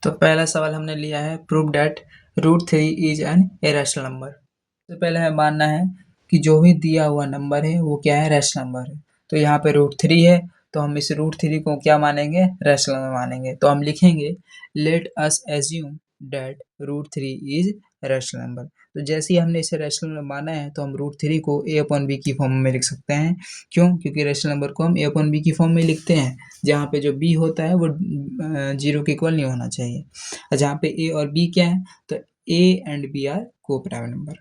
तो पहला सवाल हमने लिया है prove that √3 is an irrational number. तो पहले हमें मानना है कि जो भी दिया हुआ नंबर है वो क्या है, रैशनल नंबर है। तो यहाँ पे √3 है तो हम इस √3 को क्या मानेंगे, रैशनल नंबर मानेंगे। तो हम लिखेंगे let us assume that √3 is rational number. तो जैसे ही हमने इसे रैशनल नंबर माना है तो हम √3 को a/b की फॉर्म में लिख सकते हैं। क्यों? क्योंकि रैशनल नंबर को हम a/b की फॉर्म में लिखते हैं जहाँ पे जो b होता है वो 0 के इक्वल नहीं होना चाहिए। और जहाँ पे a और b क्या है, तो a and b are coprime number.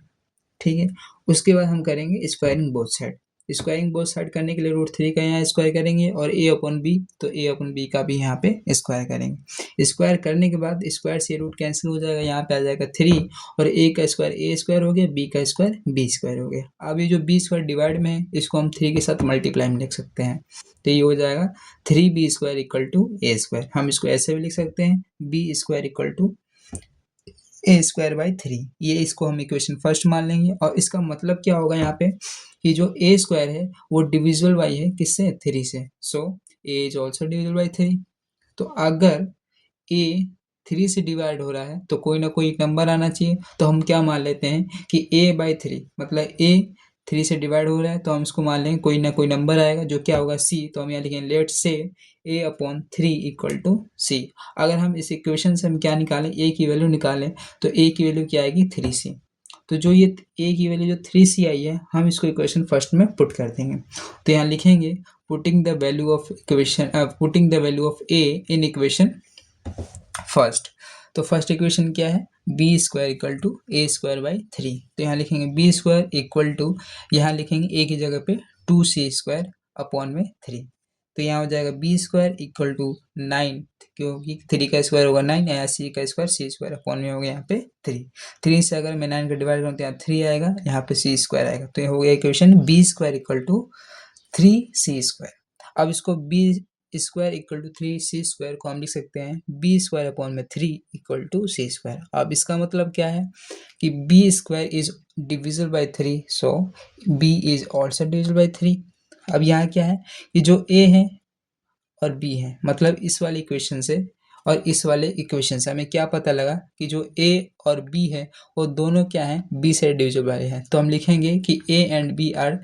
ठीक है, उसके बाद हम करेंगे squaring both side. Squaring both side करने के लिए √3 का यहाँ स्क्वायर करेंगे और a/b, तो a/b का भी यहाँ पे स्क्वायर करेंगे। स्क्वायर करने के बाद स्क्वायर से रूट कैंसिल हो जाएगा, यहाँ पे आ जाएगा 3 और a का स्क्वायर a स्क्वायर हो गया, b का स्क्वायर b स्क्वायर हो गया। अब ये जो b स्क्वायर डिवाइड में है इसको हम 3 के साथ मल्टीप्लाई में लिख सकते हैं। तो ये हो जाएगा 3b square equal to a square. हम इसको ऐसे भी लिख सकते हैं b square equal to a²/3। ये इसको हम इक्वेशन फर्स्ट मान लेंगे और इसका मतलब क्या होगा यहाँ पे कि जो a स्क्वायर है वो डिविजिबल बाई है किससे, 3 से। सो a is also divisible by 3। तो अगर a 3 से डिवाइड हो रहा है तो कोई ना कोई एक नंबर आना चाहिए। तो हम क्या मान लेते हैं कि a/3 मतलब a 3 से डिवाइड हो रहा है तो हम इसको मान लेंगे कोई ना कोई नंबर आएगा जो क्या होगा c। तो हम यहाँ लिखेंगे लेट से a/3 इक्वल टू c। अगर हम इस इक्वेशन से हम क्या निकालें, a की वैल्यू निकालें तो a की वैल्यू क्या आएगी, 3c। तो जो ये a की वैल्यू जो 3c आई है हम इसको इक्वेशन फर्स्ट में पुट कर देंगे। तो यहाँ लिखेंगे putting the value of a in equation first. तो फर्स्ट इक्वेशन क्या है, b square equal to a²/3। तो यहाँ लिखेंगे b स्क्वायर इक्वल टू, यहाँ लिखेंगे a की जगह पे 2c²/3। तो यहाँ हो जाएगा b स्क्वायर इक्वल टू 9, क्योंकि 3 का स्क्वायर होगा 9, यहाँ c का स्क्वायर c² में हो गया यहाँ पे 3। 3 से अगर मैं 9 का डिवाइड करूँ तो यहाँ 3 आएगा, यहाँ पे c स्क्वायर आएगा। तो ये हो गया equation b square equal to 3c²। अब इसको b square equal to 3c² को हम लिख सकते हैं b²/3 इक्वल टू c²। अब इसका मतलब क्या है कि b square is divisible by 3, so b is also divisible by 3। अब यहाँ क्या है कि जो a है और b है, मतलब इस वाले इक्वेशन से और इस वाले इक्वेशन से हमें क्या पता लगा कि जो a और b है वो दोनों क्या है, b से डिविजिबल वाले हैं। तो हम लिखेंगे कि a and b are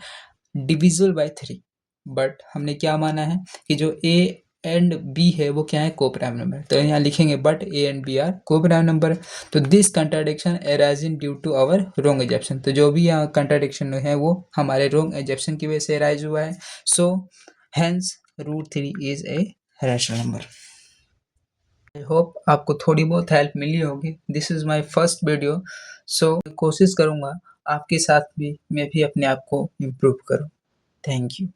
divisible by 3। But हमने क्या माना है कि जो a एंड b है वो क्या है, कोप्राइम नंबर। तो यहाँ लिखेंगे but a and b are coprime number. तो this contradiction arising due to our wrong assumption. तो जो भी यहाँ कंट्राडिक्शन है वो हमारे रॉन्ग एजम्पशन की वजह से अराइज हुआ है। So hence √3 is a rational number. I hope आपको थोड़ी बहुत हेल्प मिली होगी। This is my first video, so कोशिश करूँगा आपके साथ भी मैं भी अपने आप को इम्प्रूव करूँ। Thank you.